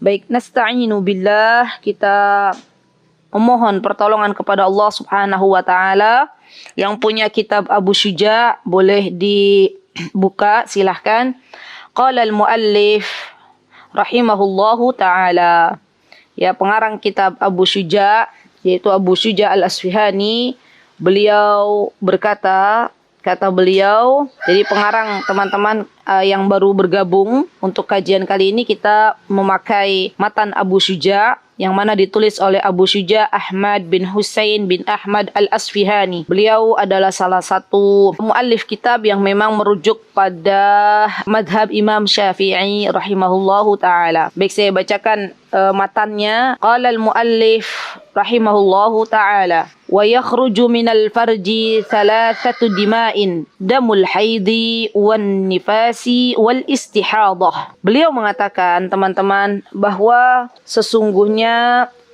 Baik, nasta'inu billah, kita memohon pertolongan kepada Allah Subhanahu wa taala. Yang punya kitab Abu Syuja boleh dibuka, silahkan. Qala al-muallif rahimahullahu taala. Ya, pengarang kitab Abu Syuja yaitu Abu Syuja Al-Asfihani, beliau berkata, kata beliau, jadi pengarang teman-teman yang baru bergabung untuk kajian kali ini, kita memakai matan Abu Syuja yang mana ditulis oleh Abu Syuja Ahmad bin Husain bin Ahmad Al-Asfihani. Beliau adalah salah satu muallif kitab yang memang merujuk pada madhab Imam Syafi'i rahimahullahu ta'ala. Baik, saya bacakan matannya. Qala al-muallif rahimahullahu ta'ala, wa yakhruju minal farji thalathatu dima'in, damul haidi wan nifasi wal istihadah. Beliau mengatakan, teman-teman, bahwa sesungguhnya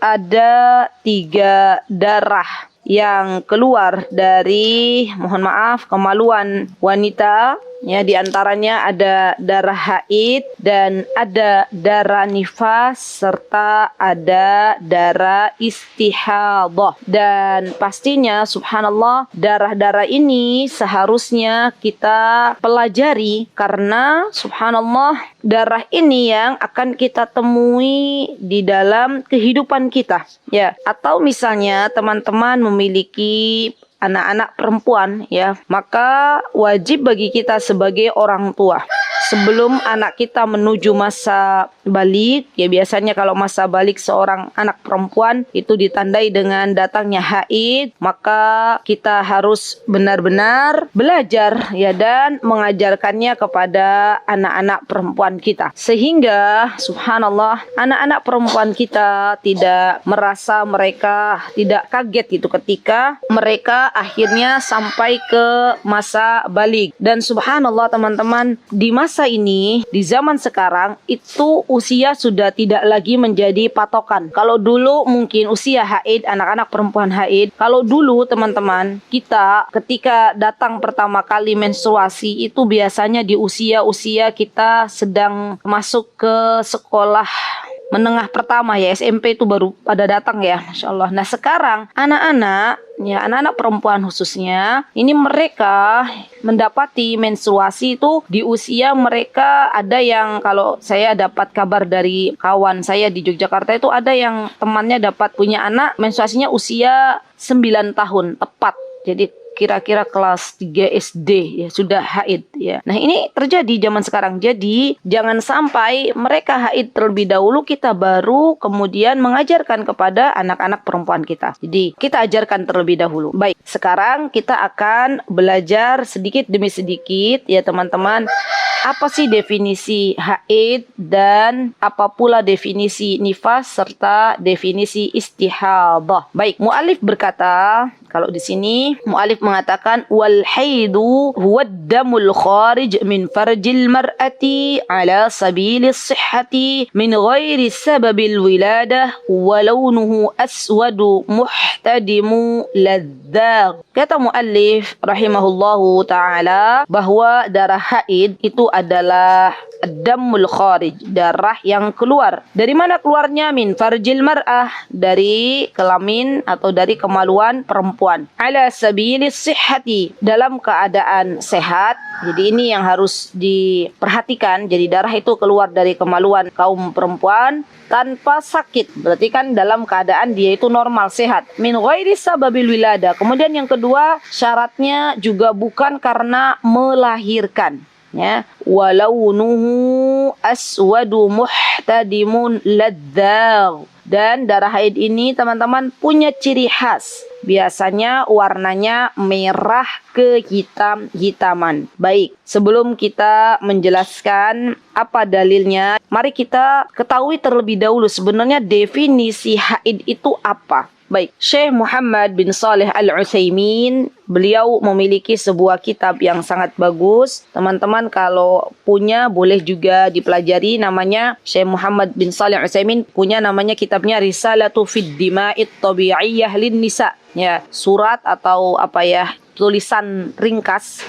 ada 3 darah yang keluar dari, mohon maaf, kemaluan wanita. Ya, di antaranya ada darah haid dan ada darah nifas serta ada darah istihadah. Dan pastinya subhanallah, darah-darah ini seharusnya kita pelajari karena subhanallah darah ini yang akan kita temui di dalam kehidupan kita. Ya, atau misalnya teman-teman memiliki anak-anak perempuan, ya, maka wajib bagi kita sebagai orang tua, sebelum anak kita menuju masa balik, ya biasanya kalau masa balik seorang anak perempuan itu ditandai dengan datangnya haid, maka kita harus benar-benar belajar, ya, dan mengajarkannya kepada anak-anak perempuan kita, sehingga subhanallah anak-anak perempuan kita tidak merasa, mereka tidak kaget itu ketika mereka akhirnya sampai ke masa balik. Dan subhanallah teman-teman, di masa ini, di zaman sekarang itu usia sudah tidak lagi menjadi patokan. Kalau dulu mungkin usia haid, anak-anak perempuan haid, kalau dulu teman-teman, kita ketika datang pertama kali menstruasi itu biasanya di usia-usia kita sedang masuk ke sekolah menengah pertama, ya, SMP itu baru pada datang, ya, Masya Allah. Nah sekarang anak-anak, ya, anak-anak perempuan khususnya, ini mereka mendapati menstruasi itu di usia mereka, ada yang, kalau saya dapat kabar dari kawan saya di Yogyakarta itu, ada yang temannya dapat punya anak menstruasinya usia 9 tahun tepat. Jadi kira-kira kelas 3 SD, ya, sudah haid, ya. Nah ini terjadi zaman sekarang. Jadi jangan sampai mereka haid terlebih dahulu, kita baru kemudian mengajarkan kepada anak-anak perempuan kita. Jadi kita ajarkan terlebih dahulu. Baik, sekarang kita akan belajar sedikit demi sedikit, ya teman-teman, apa sih definisi haid dan apa pula definisi nifas serta definisi istihadah. Baik, muallif berkata, kalau di sini muallif mengatakan wal haidu huwa ad-damul kharij min farjil mar'ati ala sabilis sihhati min ghairi sababil wiladah wa launuhu aswadu muhtadimu ladzaq. Kata muallif rahimahullahu taala bahwa darah haid itu adalah ad-damul kharij, darah yang keluar. Dari mana keluarnya? Min farjil mar'ah, dari kelamin atau dari kemaluan perempuan. Ala sabilis sihhati, dalam keadaan sehat. Jadi ini yang harus diperhatikan. Jadi darah itu keluar dari kemaluan kaum perempuan tanpa sakit. Berarti kan dalam keadaan dia itu normal, sehat. Min ghairi sababil wilada. Kemudian yang kedua, syaratnya juga bukan karena melahirkan. Ya, walaunuhu aswadu muhtadimun ladzaq. Dan darah haid ini teman-teman punya ciri khas. Biasanya warnanya merah kehitam-hitaman. Baik, sebelum kita menjelaskan apa dalilnya, mari kita ketahui terlebih dahulu sebenarnya definisi haid itu apa. Baik, Syekh Muhammad bin Shalih Al-Utsaimin, beliau memiliki sebuah kitab yang sangat bagus. Teman-teman kalau punya boleh juga dipelajari, namanya Syekh Muhammad bin Shalih Al-Utsaimin punya namanya kitabnya Risalatu fid Dima'it Tabi'iyyah lin Nisa. Ya, surat atau apa ya, tulisan ringkas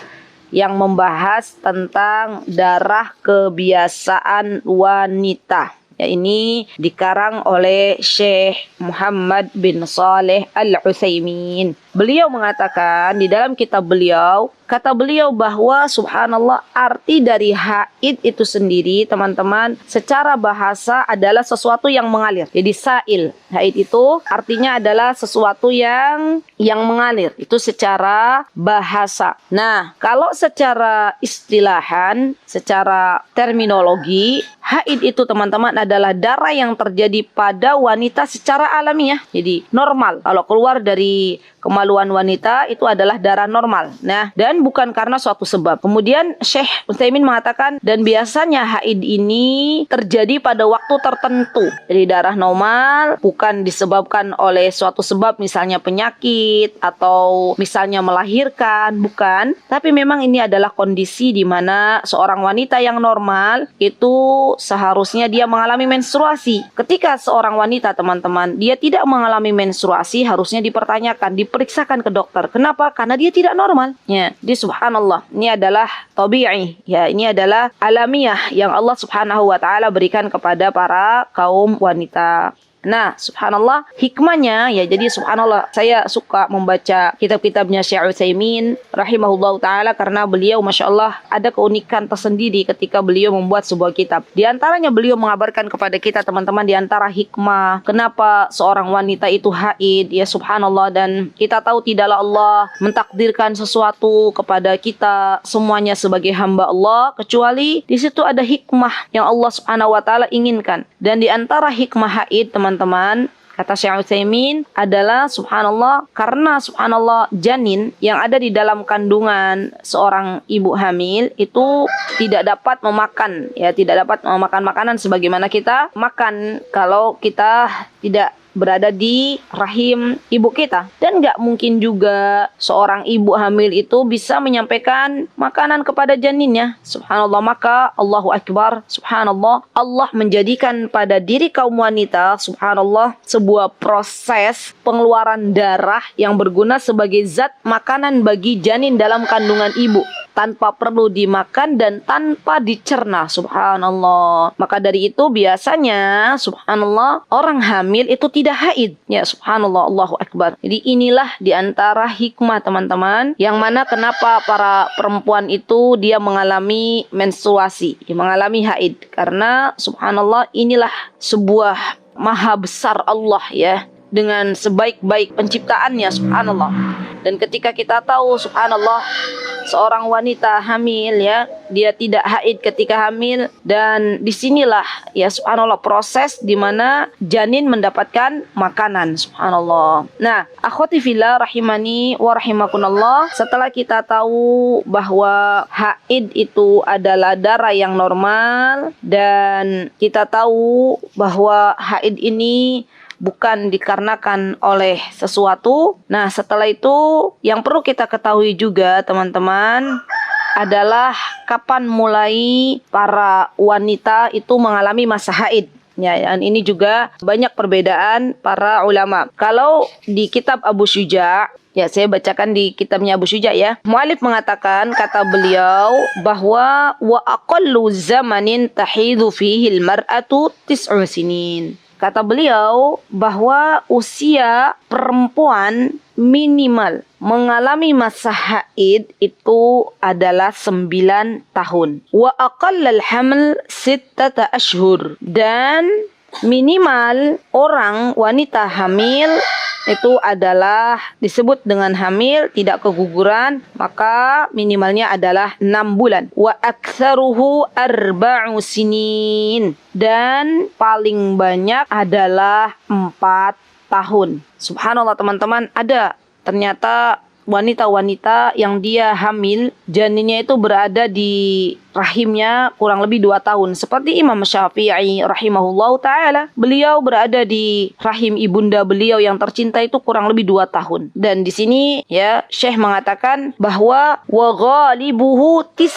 yang membahas tentang darah kebiasaan wanita. Ya, ini dikarang oleh Syekh Muhammad bin Saleh Al-Utsaimin. Beliau mengatakan di dalam kitab beliau, kata beliau bahwa subhanallah arti dari haid itu sendiri teman-teman secara bahasa adalah sesuatu yang mengalir. Jadi sail, haid itu artinya adalah sesuatu yang mengalir. Itu secara bahasa. Nah, kalau secara istilahan, secara terminologi, haid itu teman-teman adalah darah yang terjadi pada wanita secara alamiah. Jadi normal. Kalau keluar dari kemaluan wanita itu adalah darah normal. Nah, dan bukan karena suatu sebab. Kemudian Syekh Utsaimin mengatakan, dan biasanya haid ini terjadi pada waktu tertentu. Jadi darah normal bukan disebabkan oleh suatu sebab, misalnya penyakit atau misalnya melahirkan, bukan. Tapi memang ini adalah kondisi di mana seorang wanita yang normal itu seharusnya dia mengalami menstruasi. Ketika seorang wanita teman-teman dia tidak mengalami menstruasi, harusnya dipertanyakan, diperiksakan ke dokter. Kenapa? Karena dia tidak normal. Ya, di subhanallah. Ini adalah tabi'i. Ya, ini adalah alamiah yang Allah Subhanahu wa taala berikan kepada para kaum wanita. Nah, subhanallah, hikmahnya ya, jadi subhanallah saya suka membaca kitab-kitabnya Syekh Utsaimin rahimahullah ta'ala karena beliau Masya Allah ada keunikan tersendiri ketika beliau membuat sebuah kitab. Di antaranya beliau mengabarkan kepada kita teman-teman di antara hikmah kenapa seorang wanita itu haid, ya subhanallah, dan kita tahu tidaklah Allah mentakdirkan sesuatu kepada kita semuanya sebagai hamba Allah kecuali di situ ada hikmah yang Allah Subhanahu wa taala inginkan. Dan di antara hikmah haid teman-teman, kata Syekh Utsaimin adalah subhanallah karena subhanallah janin yang ada di dalam kandungan seorang ibu hamil itu tidak dapat memakan, ya tidak dapat memakan makanan sebagaimana kita makan kalau kita tidak berada di rahim ibu kita. Dan gak mungkin juga seorang ibu hamil itu bisa menyampaikan makanan kepada janinnya. Subhanallah, maka Allahu Akbar, subhanallah, Allah menjadikan pada diri kaum wanita subhanallah sebuah proses pengeluaran darah yang berguna sebagai zat makanan bagi janin dalam kandungan ibu, tanpa perlu dimakan dan tanpa dicerna. Subhanallah. Maka dari itu biasanya subhanallah orang hamil itu tidak haid. Ya subhanallah, Allahu Akbar. Jadi inilah diantara hikmah teman-teman yang mana kenapa para perempuan itu dia mengalami menstruasi, dia mengalami haid. Karena subhanallah inilah sebuah maha besar Allah ya, dengan sebaik-baik penciptaannya subhanallah. Dan ketika kita tahu subhanallah seorang wanita hamil ya, dia tidak haid ketika hamil, dan disinilah ya subhanallah proses di mana janin mendapatkan makanan subhanallah. Nah, akhwati fillah rahimani wa rahimakunallah, setelah kita tahu bahwa haid itu adalah darah yang normal dan kita tahu bahwa haid ini bukan dikarenakan oleh sesuatu. Nah, setelah itu yang perlu kita ketahui juga teman-teman adalah kapan mulai para wanita itu mengalami masa haid. Ya, dan ini juga banyak perbedaan para ulama. Kalau di kitab Abu Syuja, ya saya bacakan di kitabnya Abu Syuja ya. Mu'alif mengatakan, kata beliau bahwa wa aqallu zamanin tahidu fihi al-mar'atu 9 sinin. Kata beliau bahwa usia perempuan minimal mengalami masa haid itu adalah 9 tahun. Wa aqallal haml 6 ashhur. Dan minimal orang wanita hamil itu adalah disebut dengan hamil tidak keguguran, maka minimalnya adalah 6 bulan. Wa aktsaruhu 4 sinin. Dan paling banyak adalah 4 tahun. Subhanallah teman-teman, ada ternyata wanita-wanita yang dia hamil, janinnya itu berada di rahimnya kurang lebih 2 tahun. Seperti Imam Syafi'i rahimahullah ta'ala, beliau berada di rahim ibunda beliau yang tercinta itu kurang lebih 2 tahun. Dan di sini ya Syekh mengatakan bahwa wa ghalibuhu 9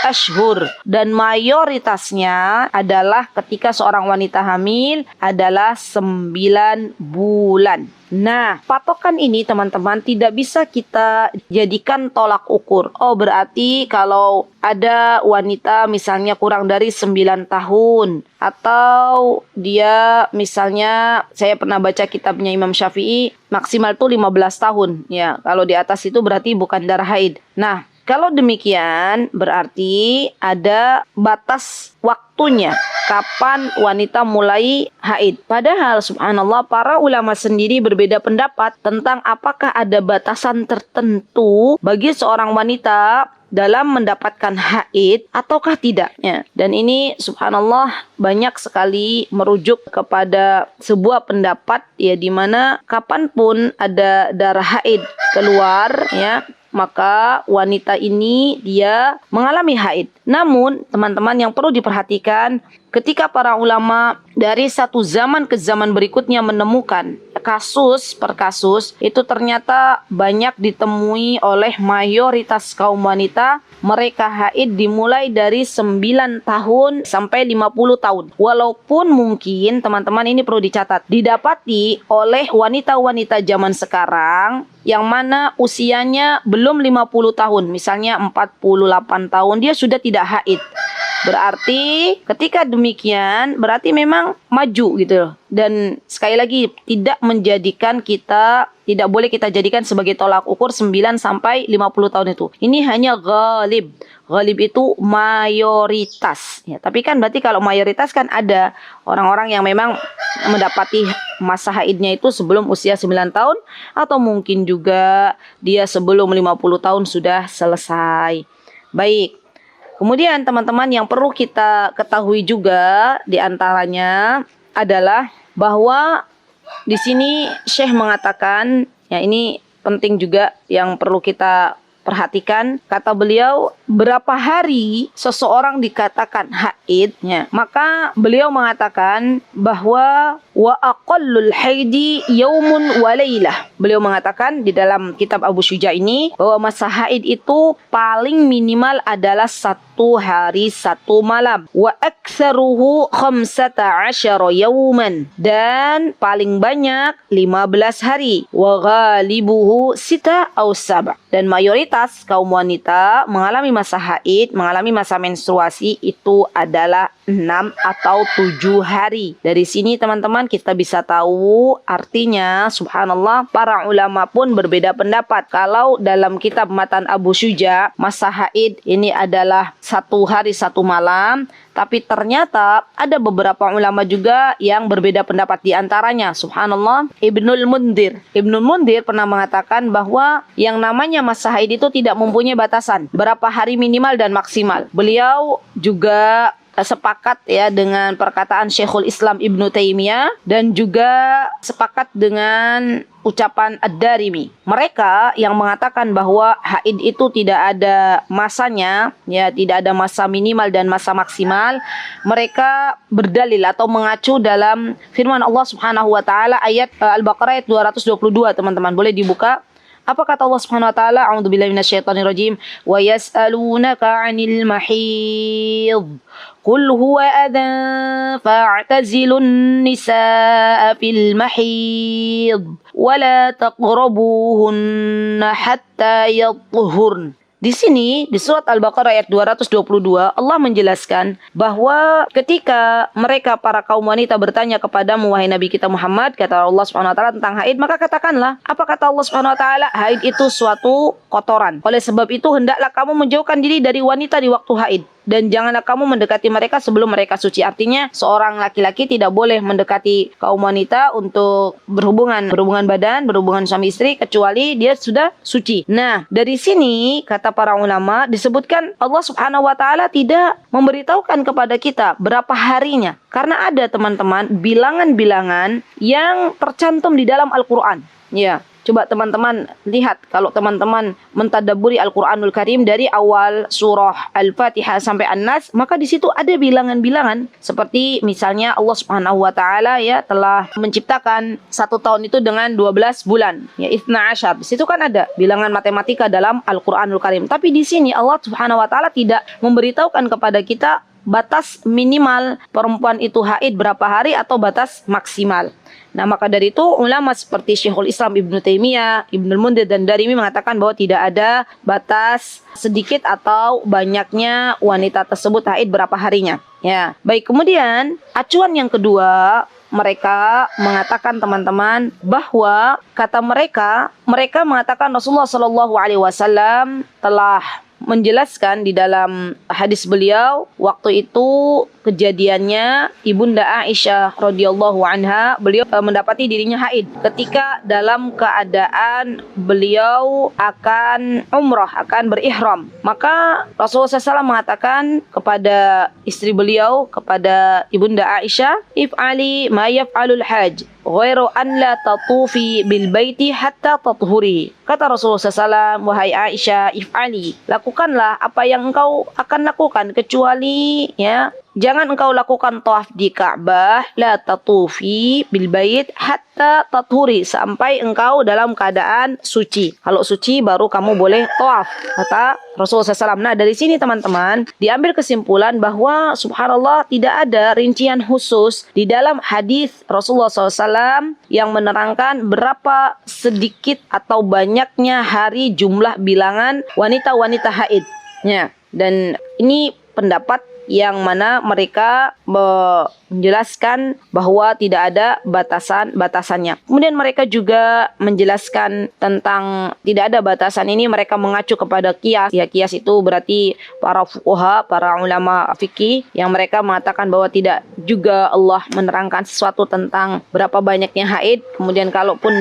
ashhur, dan mayoritasnya adalah ketika seorang wanita hamil adalah 9 bulan. Nah, patokan ini teman-teman tidak bisa kita jadikan tolak ukur. Oh, berarti kalau ada wanita misalnya kurang dari 9 tahun, atau dia misalnya, saya pernah baca kitabnya Imam Syafi'i, maksimal tuh 15 tahun. Ya, kalau di atas itu berarti bukan darah haid. Nah, kalau demikian berarti ada batas waktunya kapan wanita mulai haid. Padahal subhanallah para ulama sendiri berbeda pendapat tentang apakah ada batasan tertentu bagi seorang wanita dalam mendapatkan haid ataukah tidak. Ya. Dan ini subhanallah banyak sekali merujuk kepada sebuah pendapat ya, di mana kapanpun ada darah haid keluar ya, maka wanita ini dia mengalami haid. Namun teman-teman yang perlu diperhatikan, ketika para ulama dari satu zaman ke zaman berikutnya menemukan kasus per kasus, itu ternyata banyak ditemui oleh mayoritas kaum wanita, mereka haid dimulai dari 9 tahun sampai 50 tahun. Walaupun mungkin teman-teman ini perlu dicatat, didapati oleh wanita-wanita zaman sekarang yang mana usianya belum 50 tahun, misalnya 48 tahun, dia sudah tidak haid. Berarti ketika demikian berarti memang maju gitu loh. Dan sekali lagi tidak boleh kita jadikan sebagai tolak ukur 9 sampai 50 tahun itu. Ini hanya ghalib. Ghalib itu mayoritas. Ya, tapi kan berarti kalau mayoritas kan ada orang-orang yang memang mendapati masa haidnya itu sebelum usia 9 tahun, atau mungkin juga dia sebelum 50 tahun sudah selesai. Baik. Kemudian teman-teman yang perlu kita ketahui juga diantaranya adalah bahwa di sini Syekh mengatakan, ya ini penting juga yang perlu kita perhatikan. Kata beliau, berapa hari seseorang dikatakan haidnya, maka beliau mengatakan bahwa wa aqallul haidi yaumun wa lailah. Beliau mengatakan di dalam kitab Abu Syuja ini bahwa masa haid itu paling minimal adalah 1 hari 1 malam. Wa aktsaruhu 15 yauman, dan paling banyak 15 hari. Wa ghalibuhu 6 atau 7. Dan mayoritas kaum wanita mengalami masa haid, mengalami masa menstruasi itu adalah 6 atau 7 hari. Dari sini teman-teman kita bisa tahu artinya subhanallah para ulama pun berbeda pendapat. Kalau dalam kitab Matan Abu Syuja masa haid ini adalah 1 hari 1 malam, tapi ternyata ada beberapa ulama juga yang berbeda pendapat. Di antaranya subhanallah Ibnul Mundhir pernah mengatakan bahwa yang namanya masa haid itu tidak mempunyai batasan berapa hari minimal dan maksimal. Beliau juga sepakat ya dengan perkataan Syekhul Islam Ibnu Taimiyah, dan juga sepakat dengan ucapan Ad-Darimi. Mereka yang mengatakan bahwa haid itu tidak ada masanya, ya tidak ada masa minimal dan masa maksimal, mereka berdalil atau mengacu dalam firman Allah Subhanahu wa taala ayat Al-Baqarah ayat 222, teman-teman boleh dibuka. Apa kata Allah Subhanahu wa taala? A'udzubillahi minasyaitonirrajim. Wa yas'alunaka 'anil mahidh. Qul huwa adhan fa'tazilun nisaa fil mahidh wa la taqrabuhunna hatta yatahhurn. Di sini, di surat Al-Baqarah ayat 222, Allah menjelaskan bahwa ketika mereka para kaum wanita bertanya kepadamu, wahai Nabi kita Muhammad, kata Allah Subhanahu wa taala tentang haid, maka katakanlah, apa kata Allah Subhanahu wa taala? Haid itu suatu kotoran. Oleh sebab itu, hendaklah kamu menjauhkan diri dari wanita di waktu haid, dan janganlah kamu mendekati mereka sebelum mereka suci. Artinya seorang laki-laki tidak boleh mendekati kaum wanita untuk berhubungan badan, berhubungan suami istri, kecuali dia sudah suci. Nah, dari sini kata para ulama disebutkan Allah Subhanahu wa taala tidak memberitahukan kepada kita berapa harinya, karena ada teman-teman bilangan-bilangan yang tercantum di dalam Al-Qur'an. Ya. Coba teman-teman lihat, kalau teman-teman mentadabburi Al-Qur'anul Karim dari awal surah Al-Fatihah sampai An-Nas, maka di situ ada bilangan-bilangan seperti misalnya Allah Subhanahu wa taala ya telah menciptakan 1 tahun itu dengan 12 bulan, ya 12. Di situ kan ada bilangan matematika dalam Al-Qur'anul Karim. Tapi di sini Allah Subhanahu wa taala tidak memberitahukan kepada kita batas minimal perempuan itu haid berapa hari atau batas maksimal. Nah, maka dari itu ulama seperti Syekhul Islam Ibnu Taimiyah, Ibnul Munzir dan Darimi mengatakan bahwa tidak ada batas sedikit atau banyaknya wanita tersebut haid berapa harinya. Ya, baik. Kemudian acuan yang kedua, mereka mengatakan teman-teman bahwa kata mereka mengatakan Rasulullah Shallallahu Alaihi Wasallam telah menjelaskan di dalam hadis beliau, waktu itu kejadiannya Ibunda Aisyah radhiyallahu anha, beliau mendapati dirinya haid ketika dalam keadaan beliau akan umrah, akan berihram. Maka Rasulullah SAW mengatakan kepada istri beliau, kepada Ibunda Aisyah, if'ali ma yaf'alul hajj ghairu an la tatufi bil baiti hatta tathuri. Kata Rasulullah SAW, wahai Aisyah, if'ali, lakukanlah apa yang engkau akan lakukan, kecuali jangan engkau lakukan tawaf di Ka'bah, la tatufi bil bait hatta tathuri, sampai engkau dalam keadaan suci. Kalau suci baru kamu boleh tawaf, kata Rasulullah SAW. Nah, dari sini teman-teman diambil kesimpulan bahwa subhanallah tidak ada rincian khusus di dalam hadis Rasulullah SAW yang menerangkan berapa sedikit atau banyaknya hari jumlah bilangan wanita-wanita haid. Dan ini pendapat yang mana mereka menjelaskan bahwa tidak ada batasannya. Kemudian mereka juga menjelaskan tentang tidak ada batasan ini, mereka mengacu kepada qiyas. Ya, qiyas itu berarti para fuqaha, para ulama fikih yang mereka mengatakan bahwa tidak juga Allah menerangkan sesuatu tentang berapa banyaknya haid. Kemudian kalaupun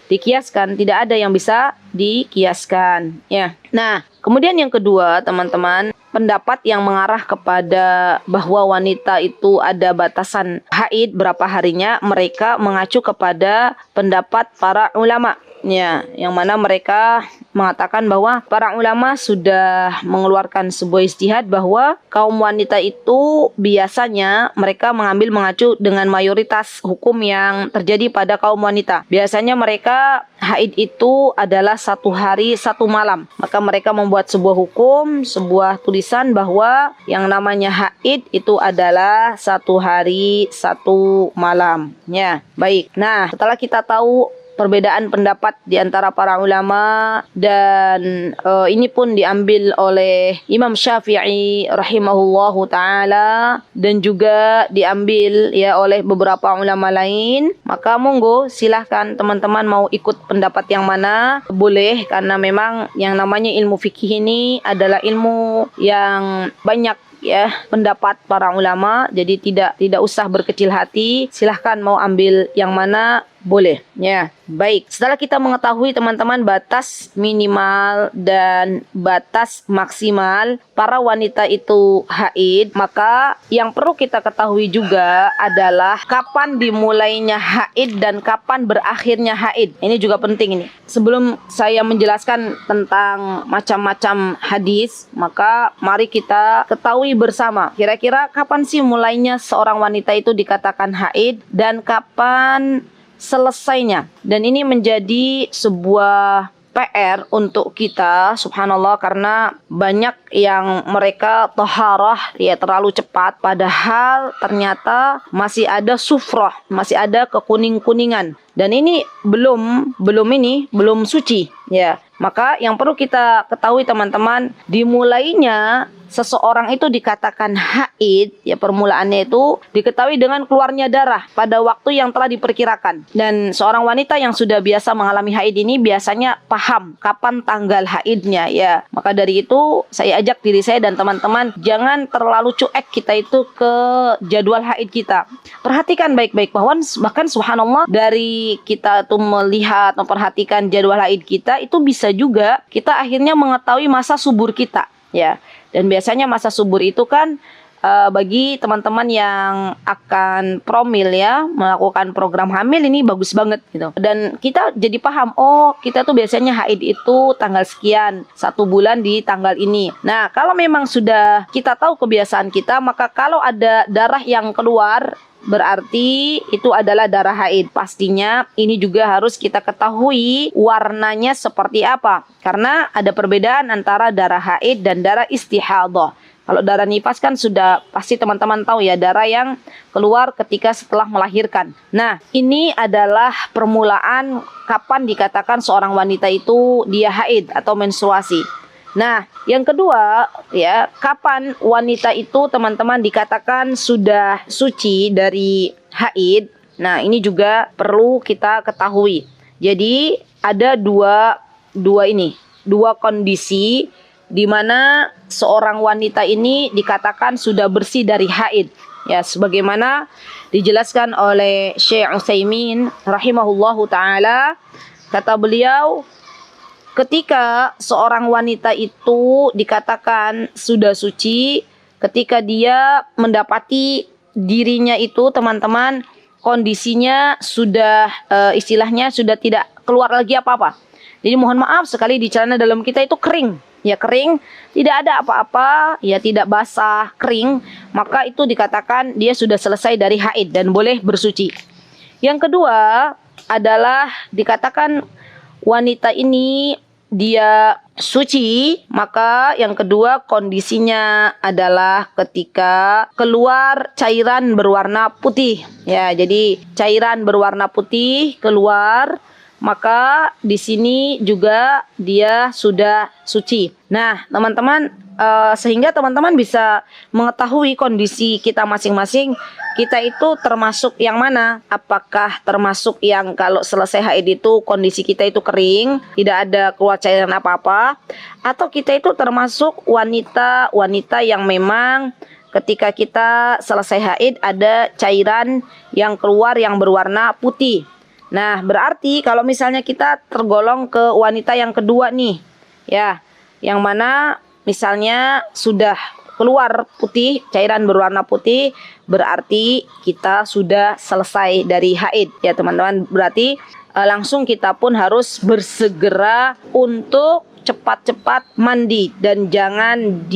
dikiaskan, tidak ada yang bisa dikiaskan. Ya. Nah, kemudian yang kedua, teman-teman, pendapat yang mengarah kepada bahwa wanita itu ada batasan haid berapa harinya, mereka mengacu kepada pendapat para ulama. Yang mana mereka mengatakan bahwa para ulama sudah mengeluarkan sebuah ijtihad bahwa kaum wanita itu biasanya mereka mengacu dengan mayoritas hukum yang terjadi pada kaum wanita. Biasanya mereka haid itu adalah 1 hari 1 malam. Maka mereka membuat sebuah hukum, sebuah tulisan bahwa yang namanya haid itu adalah 1 hari 1 malam. Baik. Nah, setelah kita tahu perbedaan pendapat di antara para ulama, dan ini pun diambil oleh Imam Syafi'i rahimahullahu taala dan juga diambil oleh beberapa ulama lain. Maka monggo silahkan teman-teman mau ikut pendapat yang mana boleh, karena memang yang namanya ilmu fikih ini adalah ilmu yang banyak pendapat para ulama, jadi tidak usah berkecil hati, silahkan mau ambil yang mana boleh. Baik, setelah kita mengetahui teman-teman batas minimal dan batas maksimal para wanita itu haid, maka yang perlu kita ketahui juga adalah kapan dimulainya haid dan kapan berakhirnya haid. Ini juga penting ini. Sebelum saya menjelaskan tentang macam-macam hadis, maka mari kita ketahui bersama kira-kira kapan sih mulainya seorang wanita itu dikatakan haid dan kapan selesainya. Dan ini menjadi sebuah PR untuk kita, subhanallah, karena banyak yang mereka taharah terlalu cepat, padahal ternyata masih ada sufrah, masih ada kekuning-kuningan, dan ini belum suci. Maka yang perlu kita ketahui teman-teman, dimulainya seseorang itu dikatakan haid, permulaannya itu diketahui dengan keluarnya darah pada waktu yang telah diperkirakan. Dan seorang wanita yang sudah biasa mengalami haid ini biasanya paham kapan tanggal haidnya. Maka dari itu saya ajak diri saya dan teman-teman, jangan terlalu cuek kita itu ke jadwal haid kita. Perhatikan baik-baik, bahkan subhanallah, dari kita tuh melihat, memperhatikan jadwal haid kita, itu bisa juga kita akhirnya mengetahui masa subur kita. Dan biasanya masa subur itu kan bagi teman-teman yang akan promil melakukan program hamil, ini bagus banget gitu. Dan kita jadi paham, oh kita tuh biasanya haid itu tanggal sekian, 1 bulan di tanggal ini. Nah, kalau memang sudah kita tahu kebiasaan kita, maka kalau ada darah yang keluar, berarti itu adalah darah haid. Pastinya ini juga harus kita ketahui warnanya seperti apa, karena ada perbedaan antara darah haid dan darah istihadah. Kalau darah nifas kan sudah pasti teman-teman tahu ya, darah yang keluar ketika setelah melahirkan. Nah, ini adalah permulaan kapan dikatakan seorang wanita itu dia haid atau menstruasi. Nah, yang kedua ya, kapan wanita itu teman-teman dikatakan sudah suci dari haid. Nah, ini juga perlu kita ketahui. Jadi ada dua kondisi di mana seorang wanita ini dikatakan sudah bersih dari haid. Ya, sebagaimana dijelaskan oleh Syekh Utsaimin rahimahullahu taala, kata beliau, ketika seorang wanita itu dikatakan sudah suci ketika dia mendapati dirinya itu teman-teman kondisinya sudah istilahnya sudah tidak keluar lagi apa-apa. Jadi mohon maaf sekali di celana dalam kita itu kering. Ya kering, tidak ada apa-apa, ya tidak basah, kering, maka itu dikatakan dia sudah selesai dari haid dan boleh bersuci. Yang kedua adalah dikatakan wanita ini dia suci, maka yang kedua kondisinya adalah ketika keluar cairan berwarna putih. Ya, jadi cairan berwarna putih keluar, maka di sini juga dia sudah suci. Nah, teman-teman, sehingga teman-teman bisa mengetahui kondisi kita masing-masing. Kita itu termasuk yang mana? Apakah termasuk yang kalau selesai haid itu kondisi kita itu kering, tidak ada keluar cairan apa-apa, atau kita itu termasuk wanita yang memang ketika kita selesai haid ada cairan yang keluar yang berwarna putih. Nah, berarti kalau misalnya kita tergolong ke wanita yang kedua nih, ya, yang mana misalnya sudah keluar putih, cairan berwarna putih, berarti kita sudah selesai dari haid. Ya teman-teman, berarti langsung kita pun harus bersegera untuk cepat-cepat mandi dan jangan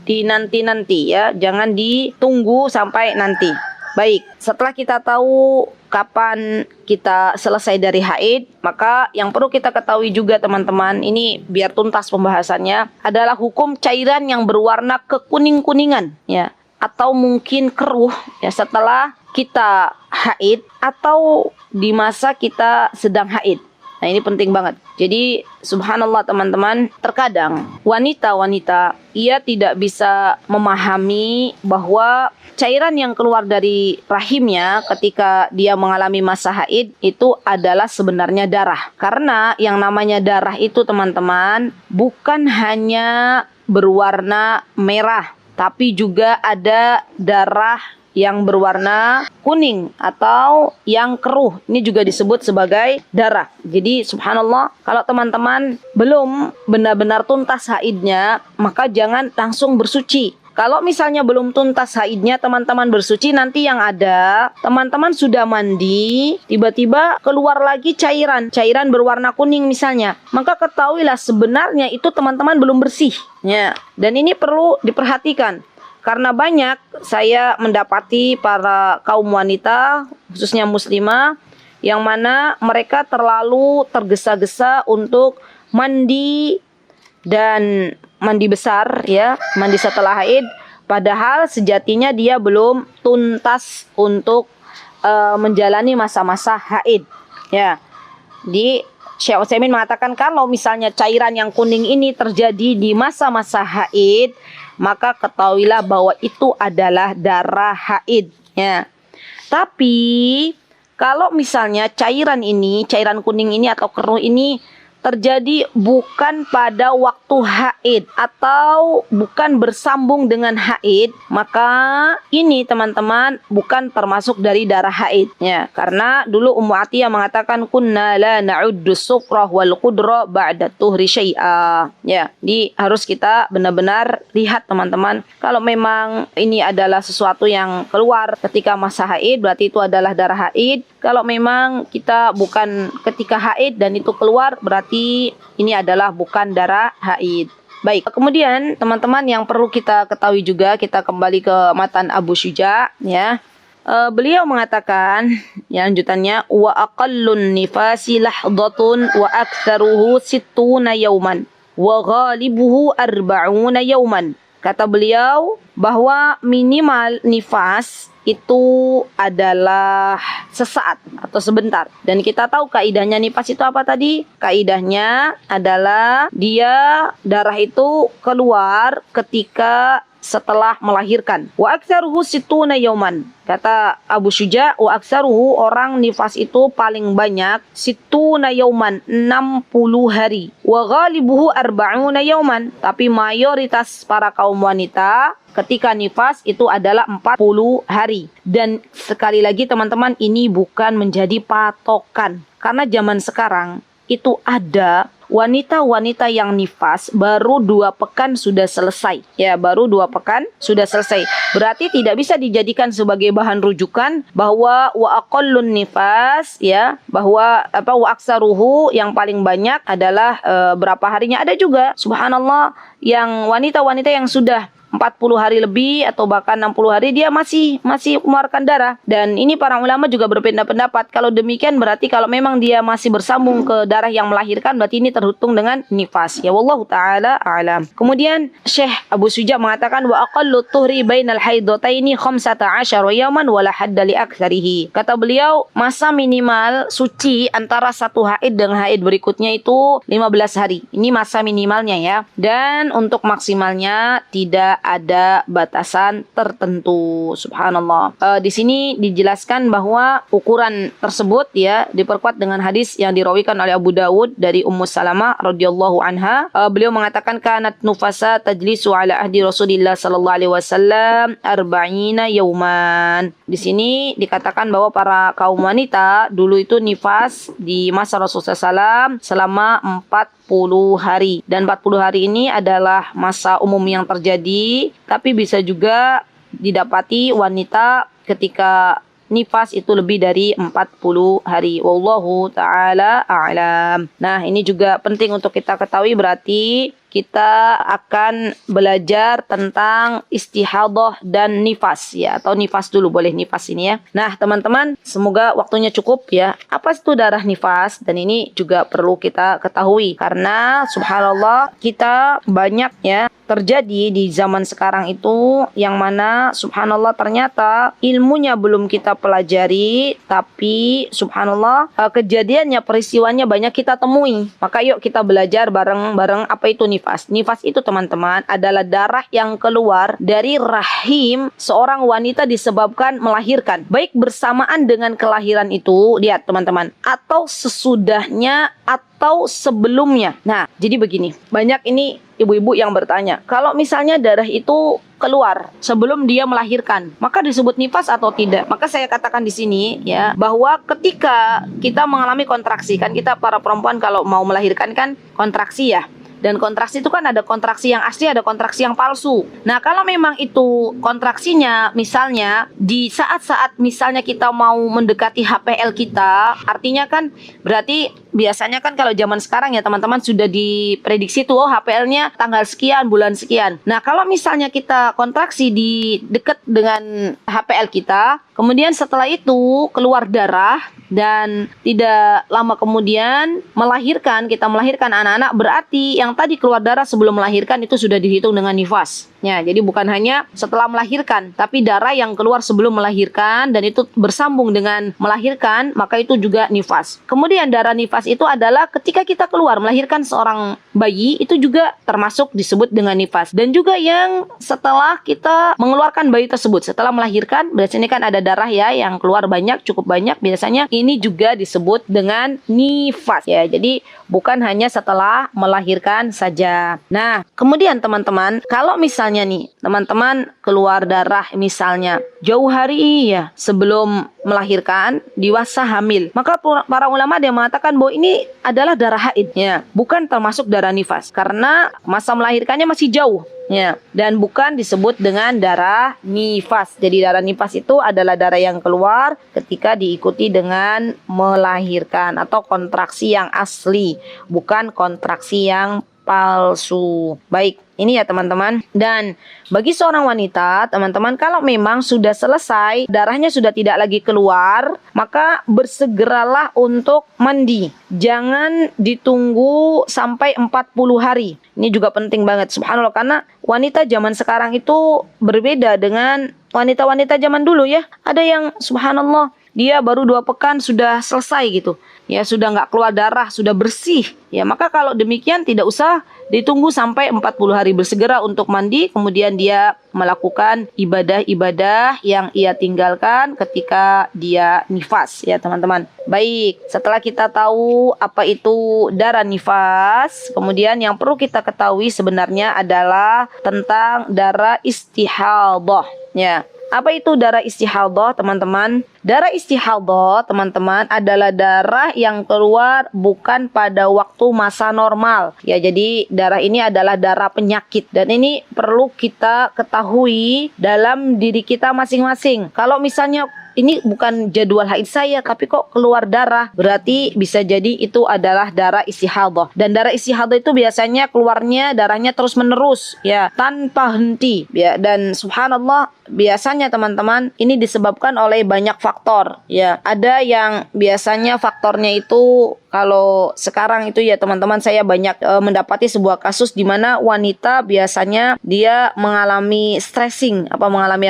dinanti-nanti ya, jangan ditunggu sampai nanti. Baik, setelah kita tahu kapan kita selesai dari haid, maka yang perlu kita ketahui juga teman-teman, ini biar tuntas pembahasannya, adalah hukum cairan yang berwarna kekuning-kuningan ya, atau mungkin keruh ya setelah kita haid atau di masa kita sedang haid. Nah, ini penting banget. Jadi subhanallah teman-teman, terkadang wanita-wanita ia tidak bisa memahami bahwa cairan yang keluar dari rahimnya ketika dia mengalami masa haid itu adalah sebenarnya darah. Karena yang namanya darah itu teman-teman bukan hanya berwarna merah, tapi juga ada darah yang berwarna kuning atau yang keruh. Ini juga disebut sebagai darah. Jadi subhanallah, kalau teman-teman belum benar-benar tuntas haidnya, maka jangan langsung bersuci. Kalau misalnya belum tuntas haidnya, teman-teman bersuci, nanti yang ada teman-teman sudah mandi, tiba-tiba keluar lagi cairan berwarna kuning misalnya, maka ketahuilah sebenarnya itu teman-teman belum bersih ya. Dan ini perlu diperhatikan. Karena banyak saya mendapati para kaum wanita, khususnya muslimah, yang mana mereka terlalu tergesa-gesa untuk mandi dan mandi besar ya, mandi setelah haid, padahal sejatinya dia belum tuntas untuk menjalani masa-masa haid ya. Di Syekh Utsaimin mengatakan kalau misalnya cairan yang kuning ini terjadi di masa-masa haid, maka ketahuilah bahwa itu adalah darah haid ya. Tapi kalau misalnya cairan kuning ini atau keruh ini terjadi bukan pada waktu haid atau bukan bersambung dengan haid, maka ini teman-teman bukan termasuk dari darah haid ya. Karena dulu Ummu Atiyah mengatakan kunna la na'uddu sukrah wal qudra ba'da tuhri syai'a ya. Jadi harus kita benar-benar lihat teman-teman, kalau memang ini adalah sesuatu yang keluar ketika masa haid berarti itu adalah darah haid. Kalau memang kita bukan ketika haid dan itu keluar, berarti ini adalah bukan darah haid. Baik, kemudian teman-teman yang perlu kita ketahui juga, kita kembali ke matan Abu Syuja ya. Beliau mengatakan yang lanjutannya, wa aqallun nifasi lahdatun wa aktsaruhu sittuna yauman wa ghalibuhu arba'una yauman Kata beliau bahwa minimal nifas itu adalah sesaat atau sebentar. Dan kita tahu kaidahnya nifas itu apa tadi? Kaidahnya adalah darah itu keluar ketika setelah melahirkan. Wa aktsaruhu sittuna yauman. Kata Abu Syuja, wa aktsaruhu, orang nifas itu paling banyak sittuna yauman, 60 hari. Wa ghalibuhu arba'una yauman. Tapi mayoritas para kaum wanita ketika nifas itu adalah 40 hari. Dan sekali lagi teman-teman, ini bukan menjadi patokan. Karena zaman sekarang itu ada wanita-wanita yang nifas baru 2 pekan sudah selesai. Ya, baru 2 pekan sudah selesai. Berarti tidak bisa dijadikan sebagai bahan rujukan bahwa wa aqallun nifas, ya, bahwa wa aksaruhu, yang paling banyak adalah berapa harinya. Ada juga subhanallah yang wanita-wanita yang sudah 40 hari lebih atau bahkan 60 hari dia masih mengeluarkan darah. Dan ini para ulama juga berbeda pendapat. Kalau demikian berarti kalau memang dia masih bersambung ke darah yang melahirkan, berarti ini terhitung dengan nifas. Ya wallahu taala a'lam. Kemudian Syekh Abu Syuja mengatakan wa aqallu tuhri bainal haidataini 15 yawman wala hadda li aktsarihi. Kata beliau, masa minimal suci antara satu haid dengan haid berikutnya itu 15 hari. Ini masa minimalnya ya. Dan untuk maksimalnya tidak ada batasan tertentu. Subhanallah. Di sini dijelaskan bahwa ukuran tersebut ya diperkuat dengan hadis yang dirawikan oleh Abu Dawud dari Ummu Salamah radhiyallahu anha. Beliau mengatakan kanat nufasa tajlisu ala ahdi Rasulillah sallallahu alaihi wasallam 40 yauman. Di sini dikatakan bahwa para kaum wanita dulu itu nifas di masa Rasulullah SAW selama 40 hari. Dan 40 hari ini adalah masa umum yang terjadi, tapi bisa juga didapati wanita ketika nifas itu lebih dari 40 hari. Wallahu ta'ala a'lam. Nah, ini juga penting untuk kita ketahui, berarti kita akan belajar tentang istihadah dan nifas ya, atau nifas dulu, boleh nifas ini ya. Nah teman-teman, semoga waktunya cukup ya. Apa itu darah nifas? Dan ini juga perlu kita ketahui karena subhanallah kita banyak ya terjadi di zaman sekarang itu yang mana subhanallah ternyata ilmunya belum kita pelajari, tapi subhanallah kejadiannya, peristiwanya banyak kita temui. Maka yuk kita belajar bareng-bareng apa itu nifas. Nifas itu teman-teman adalah darah yang keluar dari rahim seorang wanita disebabkan melahirkan. Baik bersamaan dengan kelahiran itu, lihat teman-teman, atau sesudahnya atau sebelumnya. Nah, jadi begini, banyak ini ibu-ibu yang bertanya, kalau misalnya darah itu keluar sebelum dia melahirkan, maka disebut nifas atau tidak? Maka saya katakan di sini ya, bahwa ketika kita mengalami kontraksi, kan kita para perempuan kalau mau melahirkan kan kontraksi ya. Dan kontraksi itu kan ada kontraksi yang asli, ada kontraksi yang palsu. Nah, kalau memang itu kontraksinya misalnya di saat-saat misalnya kita mau mendekati HPL kita, artinya kan berarti biasanya kan kalau zaman sekarang ya teman-teman sudah diprediksi tuh, oh HPL-nya tanggal sekian, bulan sekian. Nah, kalau misalnya kita kontraksi di dekat dengan HPL kita, kemudian setelah itu keluar darah dan tidak lama kemudian kita melahirkan anak-anak, berarti yang tadi keluar darah sebelum melahirkan itu sudah dihitung dengan nifas. Ya, jadi bukan hanya setelah melahirkan, tapi darah yang keluar sebelum melahirkan dan itu bersambung dengan melahirkan, maka itu juga nifas. Kemudian darah nifas itu adalah ketika kita keluar melahirkan seorang bayi, itu juga termasuk disebut dengan nifas. Dan juga yang setelah kita mengeluarkan bayi tersebut, setelah melahirkan, biasanya kan ada darah ya yang keluar banyak, cukup banyak, biasanya ini juga disebut dengan nifas ya. Jadi bukan hanya setelah melahirkan saja. Nah, kemudian teman-teman, kalau misalnya nih teman-teman keluar darah misalnya jauh hari ya sebelum melahirkan, di masa hamil, maka para ulama dia mengatakan bahwa ini adalah darah haidnya, bukan termasuk darah nifas karena masa melahirkannya masih jauh ya, dan bukan disebut dengan darah nifas. Jadi darah nifas itu adalah darah yang keluar ketika diikuti dengan melahirkan atau kontraksi yang asli, bukan kontraksi yang palsu. Baik, Ini ya teman-teman. Dan bagi seorang wanita, teman-teman, kalau memang sudah selesai, darahnya sudah tidak lagi keluar, maka bersegeralah untuk mandi. Jangan ditunggu sampai 40 hari. Ini juga penting banget, subhanallah, karena wanita zaman sekarang itu berbeda dengan wanita-wanita zaman dulu ya. Ada yang subhanallah, dia baru 2 pekan sudah selesai gitu. Ya, sudah nggak keluar darah, sudah bersih. Ya, maka kalau demikian tidak usah ditunggu sampai 40 hari, bersegera untuk mandi, kemudian dia melakukan ibadah-ibadah yang ia tinggalkan ketika dia nifas ya teman-teman. Baik, setelah kita tahu apa itu darah nifas, kemudian yang perlu kita ketahui sebenarnya adalah tentang darah istihadah ya. Apa itu darah istihadah, teman-teman? Darah istihadah, teman-teman, adalah darah yang keluar bukan pada waktu masa normal. Ya, jadi darah ini adalah darah penyakit. Dan ini perlu kita ketahui dalam diri kita masing-masing. Kalau misalnya ini bukan jadwal haid saya, tapi kok keluar darah, berarti bisa jadi itu adalah darah istihadah. Dan darah istihadah itu biasanya keluarnya darahnya terus menerus ya, tanpa henti ya. Dan subhanallah, biasanya teman-teman ini disebabkan oleh banyak faktor ya. Ada yang biasanya faktornya itu, kalau sekarang itu ya teman-teman, saya banyak mendapati sebuah kasus di mana wanita biasanya dia mengalami stressing, mengalami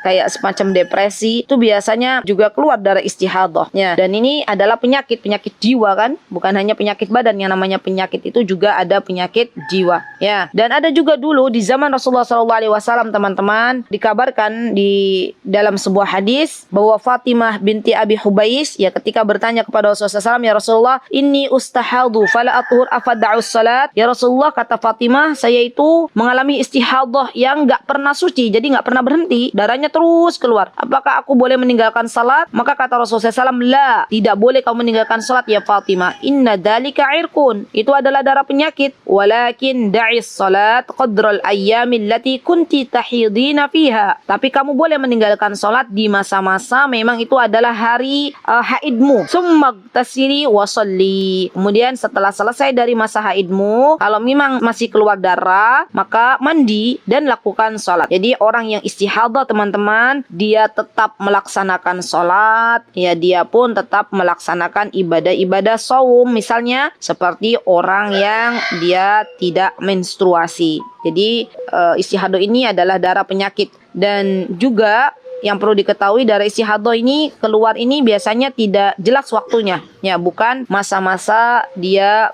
kayak semacam depresi, itu biasanya juga keluar darah istihadahnya. Dan ini adalah penyakit jiwa kan, bukan hanya penyakit badan. Yang namanya penyakit itu juga ada penyakit jiwa ya. Dan ada juga dulu di zaman Rasulullah SAW, teman-teman, dikabarkan di dalam sebuah hadis bahwa Fatimah binti Abi Hubais ya, ketika bertanya kepada Rasulullah SAW, ya Rasulullah, inni ustahadu fala athur afada'us salat. Ya Rasulullah, kata Fatimah, saya itu mengalami istihadah yang gak pernah suci, jadi gak pernah berhenti, darahnya terus keluar. Apakah aku boleh meninggalkan salat? Maka kata Rasulullah SAW, la, tidak boleh kamu meninggalkan salat ya Fatimah. Inna dalika irkun, itu adalah darah penyakit. Walakin da'is salat qadral ayyamil lati kunti tahidina fiha. Tapi kamu boleh meninggalkan salat di masa-masa memang itu adalah hari haidmu. Summa tasiri wasal. Kemudian setelah selesai dari masa haidmu, kalau memang masih keluar darah, maka mandi dan lakukan sholat. Jadi orang yang istihadah, teman-teman, dia tetap melaksanakan sholat ya, dia pun tetap melaksanakan ibadah-ibadah saum, misalnya seperti orang yang dia tidak menstruasi. Jadi istihadah ini adalah darah penyakit. Dan juga yang perlu diketahui, darah istihadah ini keluar ini biasanya tidak jelas waktunya ya, bukan masa-masa dia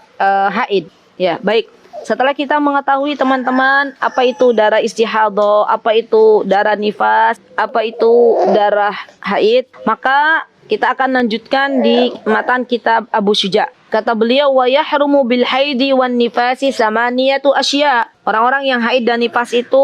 haid ya. Baik, setelah kita mengetahui teman-teman apa itu darah istihadah, apa itu darah nifas, apa itu darah haid, maka kita akan lanjutkan di matan kitab Abu Syuja. Kata beliau, wa yahrumu bil haidi wan nifasi samaniyatu asya. Orang-orang yang haid dan nifas itu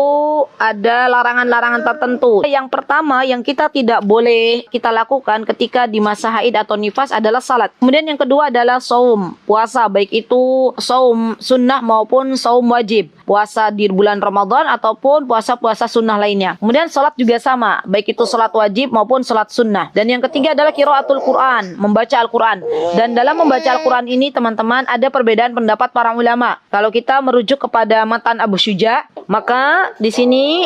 ada larangan-larangan tertentu. Yang pertama yang kita tidak boleh kita lakukan ketika di masa haid atau nifas adalah salat. Kemudian yang kedua adalah saum, puasa, baik itu saum sunnah maupun saum wajib. Puasa di bulan Ramadan ataupun puasa-puasa sunnah lainnya. Kemudian salat juga sama, baik itu salat wajib maupun salat sunnah. Dan yang ketiga adalah qiraatul Quran, membaca Al-Quran. Dan dalam membaca Al-Quran ini teman-teman ada perbedaan pendapat para ulama. Kalau kita merujuk kepada matan Abu Syuja, maka di sini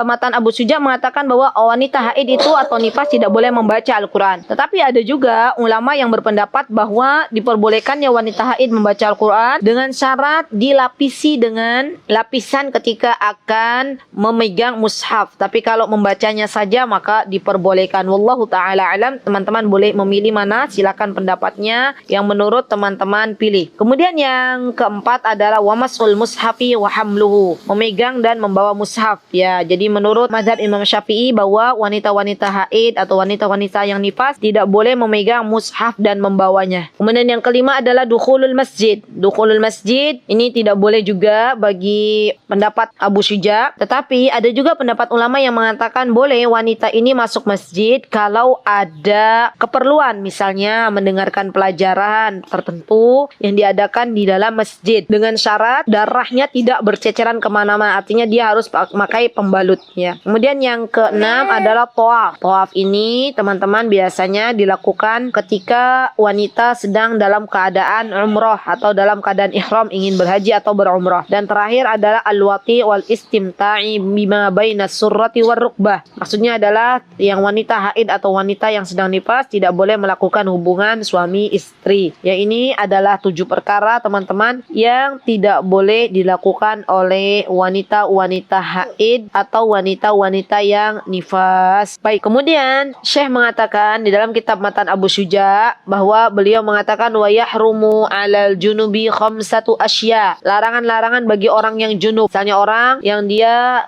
matan Abu Syuja mengatakan bahwa wanita haid itu atau nifas tidak boleh membaca Al-Quran. Tetapi ada juga ulama yang berpendapat bahwa diperbolehkannya wanita haid membaca Al-Quran dengan syarat dilapisi dengan lapisan ketika akan memegang mushaf. Tapi kalau membacanya saja maka diperbolehkan. Wallahu ta'ala alam. Teman-teman boleh memilih mana, silakan pendapatnya yang menurut teman-teman pilih. Kemudian yang keempat adalah wamasul mushafi wa hamluhu, memegang dan membawa mushaf ya. Jadi menurut mazhab Imam Syafi'i bahwa wanita-wanita haid atau wanita-wanita yang nifas tidak boleh memegang mushaf dan membawanya. Kemudian yang kelima adalah dukhulul masjid. Dukhulul masjid ini tidak boleh juga bagi pendapat Abu Syuja. Tetapi ada juga pendapat ulama yang mengatakan boleh wanita ini masuk masjid kalau ada keperluan, misalnya mendengarkan pelajaran tertentu yang diadakan di dalam masjid, dengan syarat darahnya tidak berceceran kemana-mana, artinya dia harus memakai pembalut ya. Kemudian yang keenam adalah tawaf. Tawaf ini teman-teman biasanya dilakukan ketika wanita sedang dalam keadaan umroh atau dalam keadaan ihram ingin berhaji atau berumroh. Dan terakhir terakhir adalah al-wati wal istimta'i bima bainas surrati war rukbah. Maksudnya adalah yang wanita haid atau wanita yang sedang nifas tidak boleh melakukan hubungan suami istri. Ya, ini adalah 7 perkara teman-teman yang tidak boleh dilakukan oleh wanita-wanita haid atau wanita-wanita yang nifas. Baik, kemudian Syekh mengatakan di dalam kitab Matan Abu Syuja bahwa beliau mengatakan wa yahrumu 'alal junubi khamsatu asya. Larangan-larangan bagi orang yang junub. Misalnya orang yang dia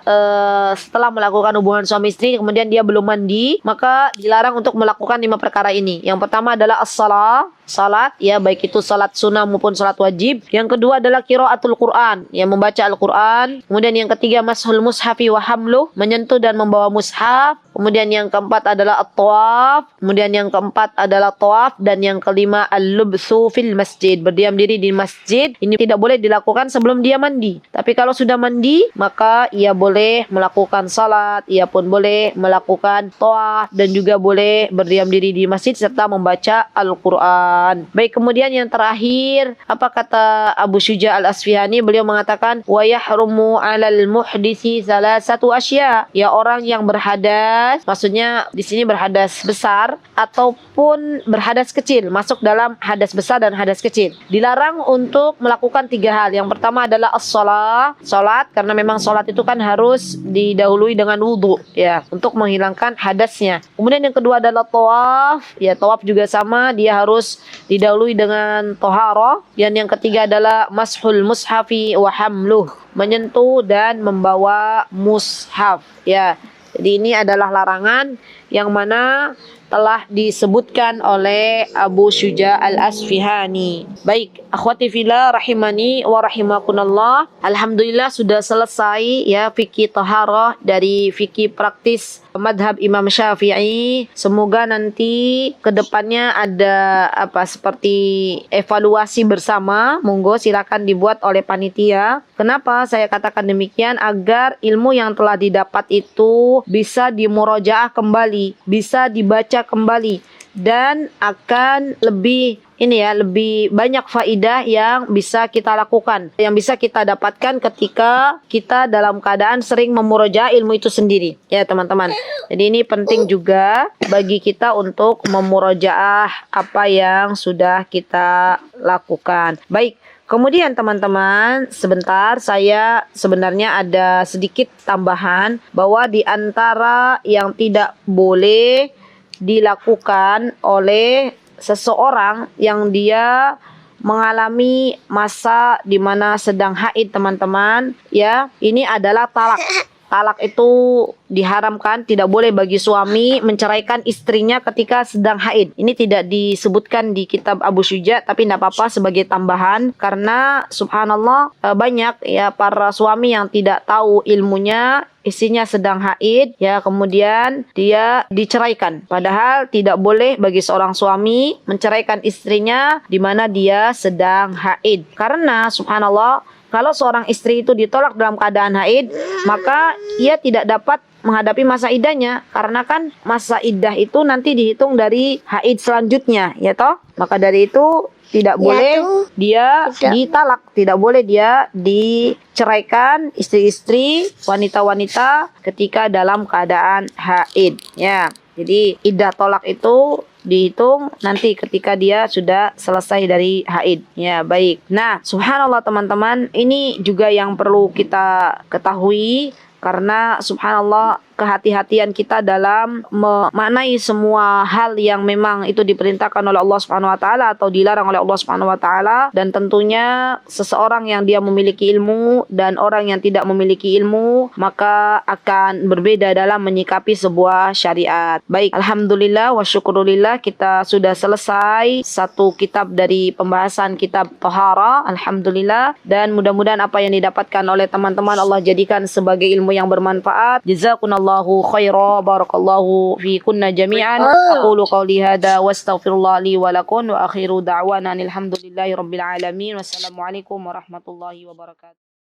setelah melakukan hubungan suami istri kemudian dia belum mandi, maka dilarang untuk melakukan 5 perkara ini. Yang pertama adalah salat, ya, baik itu salat sunnah maupun salat wajib. Yang kedua adalah qiraatul Quran, ya, membaca Al-Quran. Kemudian yang ketiga mashul mushafi wa hamluh, menyentuh dan membawa mushaf. Kemudian yang keempat adalah at-tawaf. Kemudian yang keempat adalah tawaf. Dan yang kelima al-lubthu fil masjid, berdiam diri di masjid. Ini tidak boleh dilakukan sebelum dia mandi. Tapi kalau sudah mandi, maka ia boleh melakukan salat, ia pun boleh melakukan tawaf, dan juga boleh berdiam diri di masjid serta membaca Al-Quran. Baik, kemudian yang terakhir, apa kata Abu Syuja al-Asfihani? Beliau mengatakan wa yahrumu 'alal muhdisi salasatu asya. Ya, orang yang berhadas, maksudnya di sini berhadas besar ataupun berhadas kecil, masuk dalam hadas besar dan hadas kecil. Dilarang untuk melakukan 3 hal. Yang pertama adalah salat, karena memang salat itu kan harus didahului dengan wudu, ya, untuk menghilangkan hadasnya. Kemudian yang kedua adalah tawaf, ya, tawaf juga sama, dia harus didahului dengan toharoh. Dan yang ketiga adalah mashul mushafi wa hamluh, menyentuh dan membawa mushaf, ya. Jadi ini adalah larangan yang mana telah disebutkan oleh Abu Syuja al-Asfihani. Baik, akhwati fillah rahimani wa rahimakunallah. Alhamdulillah sudah selesai, ya, fikih taharah dari fikih praktis madhab Imam Syafi'i. Semoga nanti kedepannya ada seperti evaluasi bersama. Monggo silakan dibuat oleh panitia. Kenapa saya katakan demikian? Agar ilmu yang telah didapat itu bisa dimurojaah kembali, bisa dibaca kembali, dan akan lebih lebih banyak faidah yang bisa kita lakukan, yang bisa kita dapatkan ketika kita dalam keadaan sering memurojaah ilmu itu sendiri, ya teman-teman. Jadi ini penting juga bagi kita untuk memurojaah apa yang sudah kita lakukan. Baik, kemudian teman-teman, sebentar, saya sebenarnya ada sedikit tambahan bahwa di antara yang tidak boleh dilakukan oleh seseorang yang dia mengalami masa di mana sedang haid, teman-teman, ya, ini adalah talak. Talak itu diharamkan, tidak boleh bagi suami menceraikan istrinya ketika sedang haid. Ini tidak disebutkan di kitab Abu Syuja, tapi tidak apa-apa sebagai tambahan, karena subhanallah banyak, ya, para suami yang tidak tahu ilmunya, istrinya sedang haid, ya, kemudian dia diceraikan. Padahal tidak boleh bagi seorang suami menceraikan istrinya di mana dia sedang haid. Karena subhanallah, kalau seorang istri itu ditolak dalam keadaan haid, maka ia tidak dapat menghadapi masa iddahnya, karena kan masa iddah itu nanti dihitung dari haid selanjutnya, ya toh. Maka dari itu tidak boleh dia ditalak, tidak boleh dia diceraikan istri-istri wanita-wanita ketika dalam keadaan haid, ya. Jadi iddah tolak itu dihitung nanti ketika dia sudah selesai dari haid, ya. Baik. Nah, subhanallah teman-teman, ini juga yang perlu kita ketahui, karena subhanallah kehati-hatian kita dalam memaknai semua hal yang memang itu diperintahkan oleh Allah Subhanahu wa taala atau dilarang oleh Allah Subhanahu wa taala. Dan tentunya seseorang yang dia memiliki ilmu dan orang yang tidak memiliki ilmu, maka akan berbeda dalam menyikapi sebuah syariat. Baik, alhamdulillah wa syukurillah, kita sudah selesai satu kitab dari pembahasan kitab Thahara, alhamdulillah. Dan mudah-mudahan apa yang didapatkan oleh teman-teman Allah jadikan sebagai ilmu yang bermanfaat. Jazakumullahu khairan, barakallahu fi kunna jami'an. Aqulu qawli hadza wa astaghfirullah li wa lakum wa akhiru da'wana alhamdulillahi rabbil alamin. Wassalamualaikum warahmatullahi wabarakatuh.